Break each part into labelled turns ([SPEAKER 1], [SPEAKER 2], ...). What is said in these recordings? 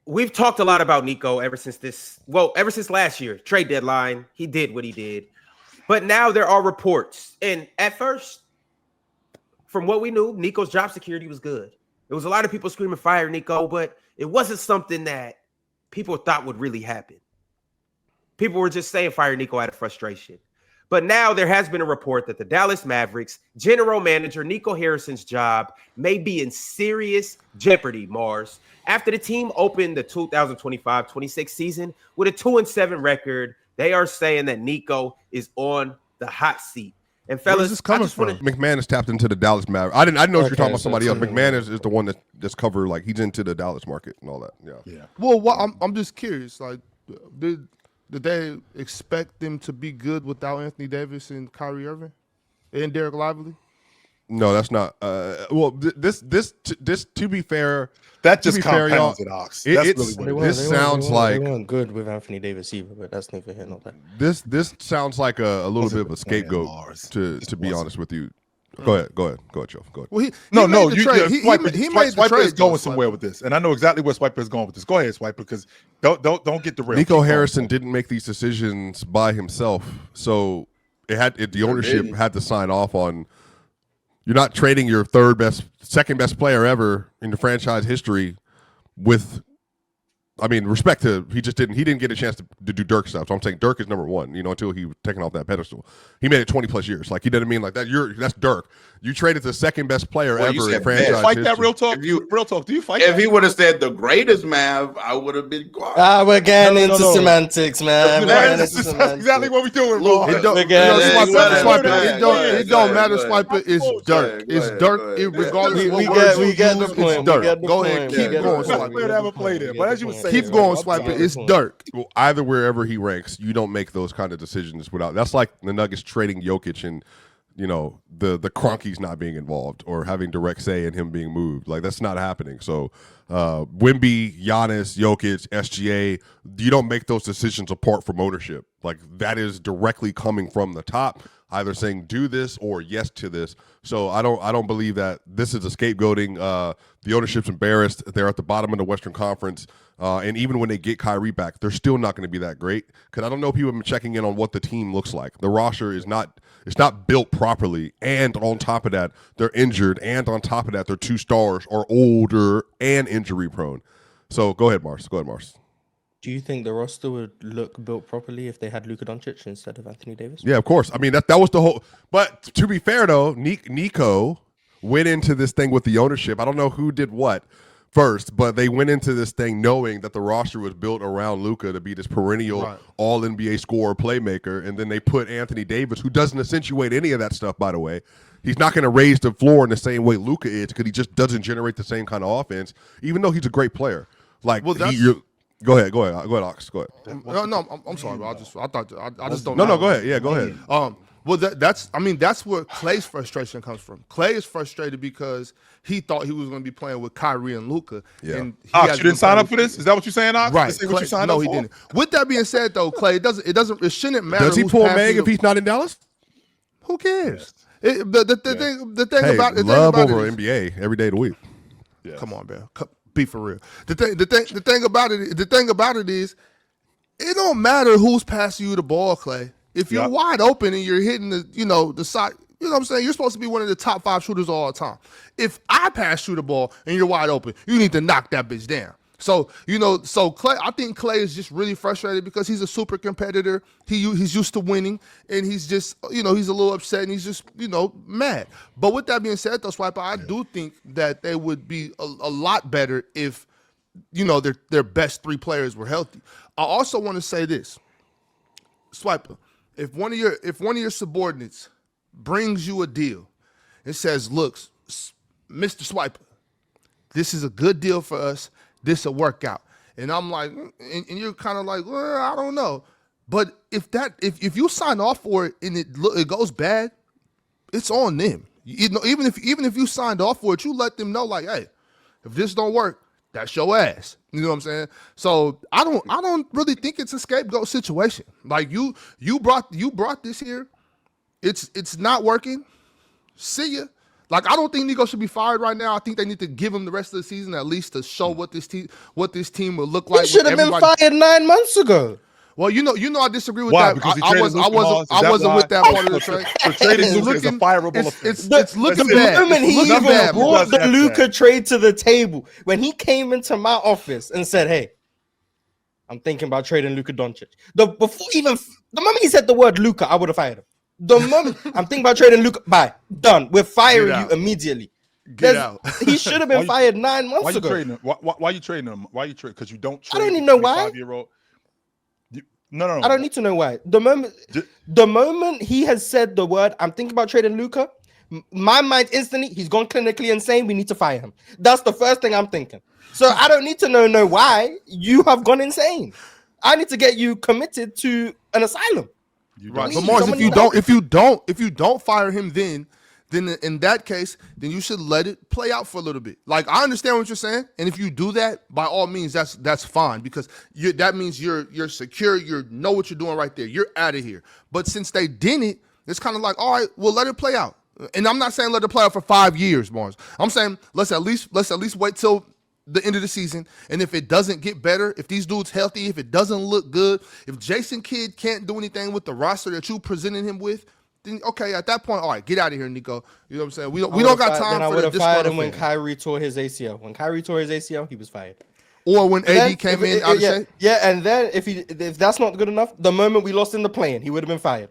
[SPEAKER 1] we've talked a lot about Nico ever since last year, trade deadline. He did what he did. But now there are reports. And at first, from what we knew, Nico's job security was good. There was a lot of people screaming fire Nico, but it wasn't something that people thought would really happen. People were just saying fire Nico out of frustration. But now there has been a report that the Dallas Mavericks general manager Nico Harrison's job may be in serious jeopardy, Mars, after the team opened the 2025-26 season with a 2-7 record. They are saying that Nico is on the hot seat. And fellas,
[SPEAKER 2] where's this coming from?
[SPEAKER 3] McMahon is tapped into the Dallas Mavericks. I didn't know if you were talking about somebody else. McMahon is the one that's covered, like, he's into the Dallas market and all that. Yeah.
[SPEAKER 2] Well, I'm just curious. Like, did they expect them to be good without Anthony Davis and Kyrie Irving and Derek Lively?
[SPEAKER 3] No, that's not. This to be fair,
[SPEAKER 4] that just compounds it, Ox. That's really what
[SPEAKER 3] this sounds like
[SPEAKER 5] they weren't good with Anthony Davis either, but that's neither here nor there.
[SPEAKER 3] This sounds like a little bit of a scapegoat. To be honest with you. Go ahead, Joe. Go ahead.
[SPEAKER 2] Well, he
[SPEAKER 4] made
[SPEAKER 2] the
[SPEAKER 4] Swipa is
[SPEAKER 2] trade,
[SPEAKER 4] going somewhere with this, and I know exactly where Swipa is going with this. Go ahead, Swipa, because don't get the real.
[SPEAKER 3] Nico Harrison didn't make these decisions by himself, so the ownership had to sign off on. You're not trading your second best player ever in the franchise history with, I mean, respect to, he didn't get a chance to do Dirk stuff. So I'm saying Dirk is number one, until he was taken off that pedestal. He made it 20 plus years. Like, you know what I mean? Like that's Dirk. You traded the second best player ever in franchise
[SPEAKER 4] fight
[SPEAKER 3] history.
[SPEAKER 4] That real talk. Real talk. Do you fight?
[SPEAKER 6] If he would have said the greatest Mav, I would have been quiet.
[SPEAKER 5] We're getting into semantics, man.
[SPEAKER 4] That's exactly what we're doing, bro.
[SPEAKER 2] It don't matter, Swiper. It's Dirk. It's Dirk. Regardless of what words you use, it's Dirk. Go ahead, keep going, Swiper. Keep going, Swiper. It's Dirk.
[SPEAKER 3] Well, either wherever he ranks, you don't make those kind of decisions without. That's like the Nuggets trading Jokic and the Cronkies not being involved or having direct say in him being moved. Like, that's not happening. So Wemby, Giannis, Jokic, SGA, you don't make those decisions apart from ownership. Like, that is directly coming from the top, either saying do this or yes to this. So I don't believe that this is a scapegoating. The ownership's embarrassed. They're at the bottom of the Western Conference. And even when they get Kyrie back, they're still not going to be that great. Because I don't know if people have been checking in on what the team looks like. The roster is not built properly. And on top of that, they're injured. And on top of that, their two stars are older and injury prone. So go ahead, Mars.
[SPEAKER 5] Do you think the roster would look built properly if they had Luka Doncic instead of Anthony Davis?
[SPEAKER 3] Yeah, of course. I mean, that was the whole. But to be fair, though, Nico went into this thing with the ownership. I don't know who did what first, but they went into this thing knowing that the roster was built around Luka to be this perennial all-NBA scorer playmaker, and then they put Anthony Davis, who doesn't accentuate any of that stuff, by the way. He's not going to raise the floor in the same way Luka is because he just doesn't generate the same kind of offense, even though he's a great player. Like, well, Go ahead, Ox. Go ahead.
[SPEAKER 2] No, I'm sorry, bro. I just don't.
[SPEAKER 3] No, go ahead. Yeah, go ahead.
[SPEAKER 2] Well, that's where Klay's frustration comes from. Klay is frustrated because he thought he was going to be playing with Kyrie and Luka.
[SPEAKER 3] Yeah.
[SPEAKER 2] And
[SPEAKER 4] Ox, you didn't sign up for this? Is that what you're saying, Ox?
[SPEAKER 2] Right.
[SPEAKER 4] What you signed
[SPEAKER 2] no,
[SPEAKER 4] up
[SPEAKER 2] he
[SPEAKER 4] for?
[SPEAKER 2] didn't. With that being said, though, Klay, it shouldn't matter.
[SPEAKER 3] Does he pull Meg if he's not in Dallas?
[SPEAKER 2] Who cares? The thing about it,
[SPEAKER 3] love over NBA every day of the week.
[SPEAKER 2] Yes. Come on, man. Be for real. The thing about it is, it don't matter who's passing you the ball, Klay. If you're wide open and you're hitting the side, you know what I'm saying? You're supposed to be one of the top 5 shooters all the time. If I pass you the ball and you're wide open, you need to knock that bitch down. So Klay, I think Klay is just really frustrated because he's a super competitor. He's used to winning, and he's just, he's a little upset and he's just, mad. But with that being said, though, Swiper, I do think that they would be a lot better if, their best 3 players were healthy. I also want to say this, Swiper, if one of your subordinates brings you a deal and says, "Look, Mr. Swiper, this is a good deal for us. This will work out," and I'm like, and you're kind of like, well, I don't know. But if you sign off for it and it goes bad, it's on them. Even if you signed off for it, you let them know, like, hey, if this don't work, that's your ass. You know what I'm saying? So I don't really think it's a scapegoat situation. Like you brought this here. It's not working. See ya. Like, I don't think Nico should be fired right now. I think they need to give him the rest of the season at least to show what this team will look like.
[SPEAKER 5] He should have been fired 9 months ago.
[SPEAKER 2] Well, I disagree with
[SPEAKER 4] Why?
[SPEAKER 2] that.
[SPEAKER 4] Because he
[SPEAKER 2] I
[SPEAKER 4] traded
[SPEAKER 2] wasn't
[SPEAKER 4] Luka Doncic? Is that
[SPEAKER 2] with
[SPEAKER 4] why?
[SPEAKER 2] that part of the trade.
[SPEAKER 4] So trading
[SPEAKER 2] It's
[SPEAKER 4] Luka is a
[SPEAKER 2] looking-
[SPEAKER 4] fireable offense.
[SPEAKER 2] It's looking
[SPEAKER 5] The
[SPEAKER 2] bad.
[SPEAKER 5] moment
[SPEAKER 2] It's
[SPEAKER 5] he
[SPEAKER 2] looking
[SPEAKER 5] even
[SPEAKER 2] bad,
[SPEAKER 5] brought
[SPEAKER 2] boys.
[SPEAKER 5] the
[SPEAKER 4] That's
[SPEAKER 5] Luka
[SPEAKER 4] bad.
[SPEAKER 5] trade to the table, when he came into my office and said, "Hey, I'm thinking about trading Luka Doncic," the moment he said the word Luka, I would have fired him. The moment I'm thinking about trading Luka, bye, done. We're firing
[SPEAKER 2] Get
[SPEAKER 5] you
[SPEAKER 2] out.
[SPEAKER 5] immediately.
[SPEAKER 2] Get out.
[SPEAKER 5] He should have been
[SPEAKER 4] Why you-
[SPEAKER 5] fired 9 months
[SPEAKER 4] Why you
[SPEAKER 5] ago.
[SPEAKER 4] trading him? Why you trading him? Why you trade? Because you don't trade.
[SPEAKER 5] I don't even know why.
[SPEAKER 4] 25-year-old. No.
[SPEAKER 5] I don't need to know why. The moment he has said the word, I'm thinking about trading Luka, my mind instantly, he's gone clinically insane. We need to fire him. That's the first thing I'm thinking. So I don't need to know why you have gone insane. I need to get you committed to an asylum.
[SPEAKER 2] Right.
[SPEAKER 5] Please,
[SPEAKER 2] But Mars,
[SPEAKER 5] somebody
[SPEAKER 2] if you don't fire him, then in that case, then you should let it play out for a little bit. Like, I understand what you're saying, and if you do that, by all means, that's fine, because that means you're secure. You know what you're doing right there. You're out of here. But since they didn't, it's kind of like, all right, well, let it play out. And I'm not saying let it play out for 5 years, Mars. I'm saying let's at least wait till the end of the season, and if it doesn't get better, if these dudes healthy, if it doesn't look good, if Jason Kidd can't do anything with the roster that you presented him with, then okay, at that point, all right, get out of here, Nico. You know what I'm saying? We don't got time
[SPEAKER 5] I
[SPEAKER 2] for
[SPEAKER 5] would
[SPEAKER 2] the
[SPEAKER 5] have fired him when
[SPEAKER 2] disgruntled fan.
[SPEAKER 5] Kyrie tore his ACL. When Kyrie tore his ACL, he was fired.
[SPEAKER 2] Or when
[SPEAKER 5] And
[SPEAKER 2] AD
[SPEAKER 5] then,
[SPEAKER 2] came in out of shape.
[SPEAKER 5] Yeah, and then if that's not good enough, the moment we lost in the play-in, he would have been fired.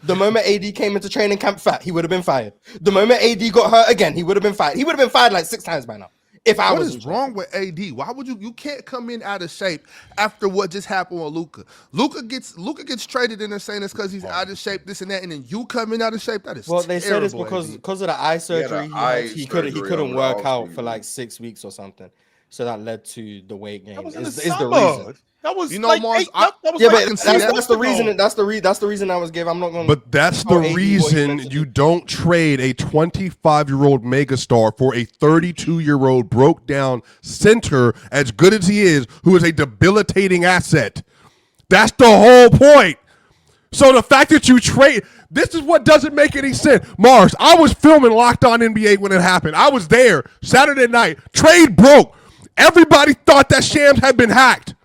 [SPEAKER 5] The moment AD came into training camp fat, he would have been fired. The moment AD got hurt again, he would have been fired. He would have been fired like 6 times by now. If I
[SPEAKER 2] What
[SPEAKER 5] was
[SPEAKER 2] is wrong with AD? Why would you can't come in out of shape after what just happened with Luka? Luka gets traded and they're saying it's because he's out of shape, this and that, and then you come in out of shape. That is
[SPEAKER 5] Well, they said it's
[SPEAKER 2] terrible,
[SPEAKER 5] because
[SPEAKER 2] AD.
[SPEAKER 5] of the eye
[SPEAKER 6] had
[SPEAKER 5] surgery.
[SPEAKER 6] an eye
[SPEAKER 5] He
[SPEAKER 6] surgery
[SPEAKER 5] couldn't
[SPEAKER 6] on
[SPEAKER 5] work
[SPEAKER 6] the
[SPEAKER 5] out
[SPEAKER 6] offseason.
[SPEAKER 5] for like 6 weeks or something. So that led to the weight gain.
[SPEAKER 4] That was in
[SPEAKER 5] Is
[SPEAKER 4] the
[SPEAKER 5] the
[SPEAKER 4] summer.
[SPEAKER 5] reason?
[SPEAKER 4] That was
[SPEAKER 2] You know,
[SPEAKER 4] like
[SPEAKER 2] Mars,
[SPEAKER 4] that was
[SPEAKER 5] Yeah,
[SPEAKER 4] like
[SPEAKER 5] but
[SPEAKER 2] can see
[SPEAKER 5] that's the
[SPEAKER 4] ago.
[SPEAKER 5] reason. That's the reason I was given. I'm not going.
[SPEAKER 3] But that's the
[SPEAKER 5] tell AD what he
[SPEAKER 3] reason
[SPEAKER 5] meant to
[SPEAKER 3] you
[SPEAKER 5] do.
[SPEAKER 3] don't trade a 25-year-old megastar for a 32-year-old broke down center as good as he is, who is a debilitating asset. That's the whole point. So the fact that you trade, this is what doesn't make any sense. Mars, I was filming Locked On NBA when it happened. I was there Saturday night. Trade broke. Everybody thought that Shams had been hacked.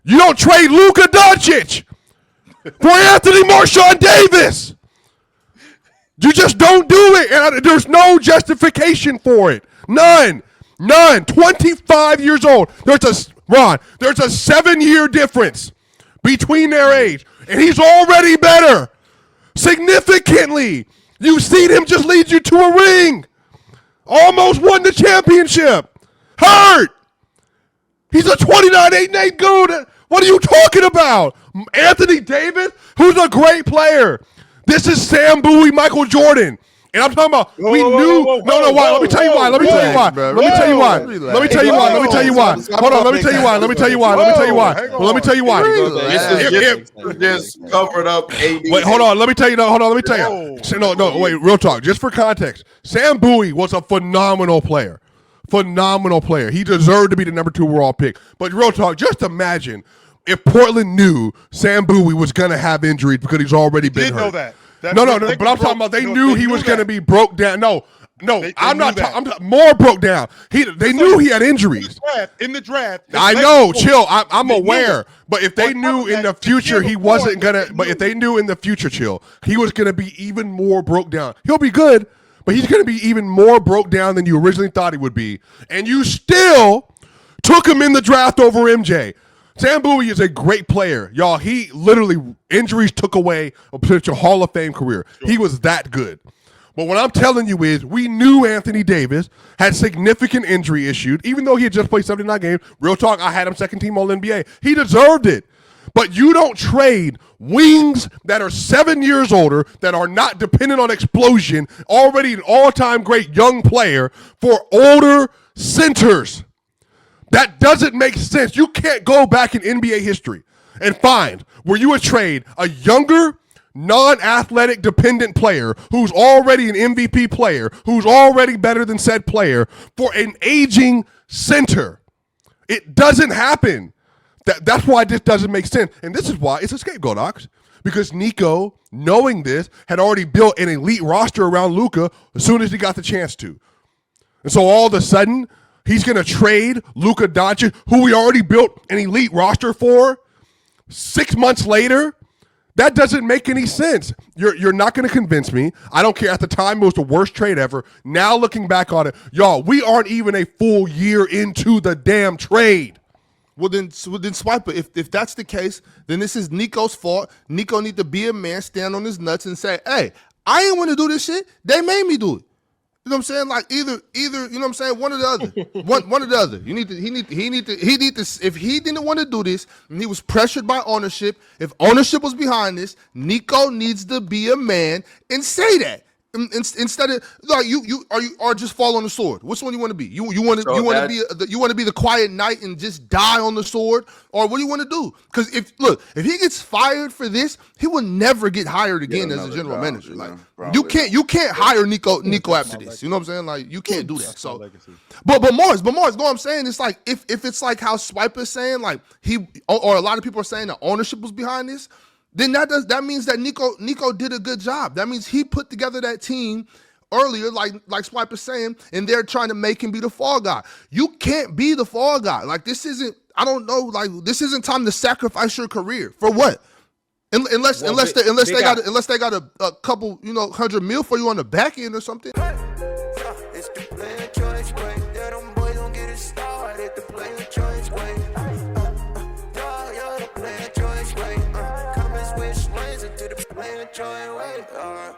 [SPEAKER 3] You don't trade Luka Doncic for Anthony Marshawn Davis. You just don't do it. And there's no justification for it. None. 25 years old. There's a 7-year difference between their age. And he's already better. Significantly. You've seen him just lead you to a ring. Almost won the championship. Hurt. He's a 29-8-8 goon. What are you talking about? Anthony Davis, who's a great player. This is Sam Bowie, Michael Jordan. And I'm talking about, we knew. No, why? Let me tell you why. Let me tell you why. Let me tell you why. Let me tell you why. Let me tell you why. Hold on. Let me tell you why. Let me tell you why. Let me tell you why. Well, let me tell you why.
[SPEAKER 6] This just covered up AD.
[SPEAKER 3] Wait, hold on. Let me tell you. No, hold on. Let me tell you. No, wait. Real talk. Just for context, Sam Bowie was a phenomenal player. Phenomenal player. He deserved to be the number 2 overall pick. But real talk, just imagine if Portland knew Sam Bowie was going to have injuries because he's already been
[SPEAKER 4] Did
[SPEAKER 3] hurt.
[SPEAKER 4] know that.
[SPEAKER 3] No, but I'm talking about they knew he was going to be broke down. No,
[SPEAKER 4] They
[SPEAKER 3] I'm
[SPEAKER 4] knew
[SPEAKER 3] not.
[SPEAKER 4] that.
[SPEAKER 3] I'm more broke down. They knew he had injuries.
[SPEAKER 4] In the draft.
[SPEAKER 3] I know, chill. I'm
[SPEAKER 4] They knew
[SPEAKER 3] aware.
[SPEAKER 4] it.
[SPEAKER 3] But if they
[SPEAKER 4] On top
[SPEAKER 3] knew
[SPEAKER 4] of
[SPEAKER 3] in the
[SPEAKER 4] that,
[SPEAKER 3] future
[SPEAKER 4] the
[SPEAKER 3] he
[SPEAKER 4] year
[SPEAKER 3] wasn't
[SPEAKER 4] before,
[SPEAKER 3] gonna,
[SPEAKER 4] they
[SPEAKER 3] but if
[SPEAKER 4] knew.
[SPEAKER 3] they knew in the future, chill, he was gonna be even more broke down. He'll be good, but he's gonna be even more broke down than you originally thought he would be. And you still took him in the draft over MJ. Sam Bowie is a great player, y'all. He literally injuries took away a potential Hall of Fame career. He was that good. But what I'm telling you is we knew Anthony Davis had significant injury issues, even though he had just played 79 games. Real talk, I had him second team All-NBA. He deserved it. But you don't trade wings that are 7 years older, that are not dependent on explosion, already an all-time great young player, for older centers. That doesn't make sense. You can't go back in NBA history and find where you would trade a younger, non-athletic dependent player who's already an MVP player, who's already better than said player, for an aging center. It doesn't happen. That's why this doesn't make sense. And this is why it's a scapegoat, Ox. because Nico, knowing this, had already built an elite roster around Luka as soon as he got the chance to. And so all of a sudden, he's going to trade Luka Doncic, who we already built an elite roster for, 6 months later. That doesn't make any sense. You're not going to convince me. I don't care. At the time, it was the worst trade ever. Now looking back on it, y'all, we aren't even a full year into the damn trade.
[SPEAKER 2] Well then Swipa, if that's the case, then this is Nico's fault. Nico need to be a man, stand on his nuts and say, hey, I ain't want to do this shit. They made me do it. You know what I'm saying? Like either, you know what I'm saying? One or the other. one or the other. He need to, if he didn't want to do this and he was pressured by ownership, if ownership was behind this, Nico needs to be a man and say that. Instead of like you just fall on the sword. Which one you want to be? You want to be the quiet knight and just die on the sword, or what do you want to do? Because if he gets fired for this, he will never get hired again as a general manager. Like you can't hire Nico after this. You know what I'm saying? Like you can't do that. So, but Morris, know what I'm saying? It's like if it's like how Swipa is saying, like or a lot of people are saying that ownership was behind this. Then that means that Nico did a good job. That means he put together that team earlier, like Swipe is saying, and they're trying to make him be the fall guy. You can't be the fall guy. Like this isn't. I don't know. Like this isn't time to sacrifice your career for what? Unless they got a couple $100 million for you on the back end or something.
[SPEAKER 7] It's the player choice way. Yeah, them boys don't get it started. The player choice way. You're the player choice way. Come and switch lanes into the player choice way.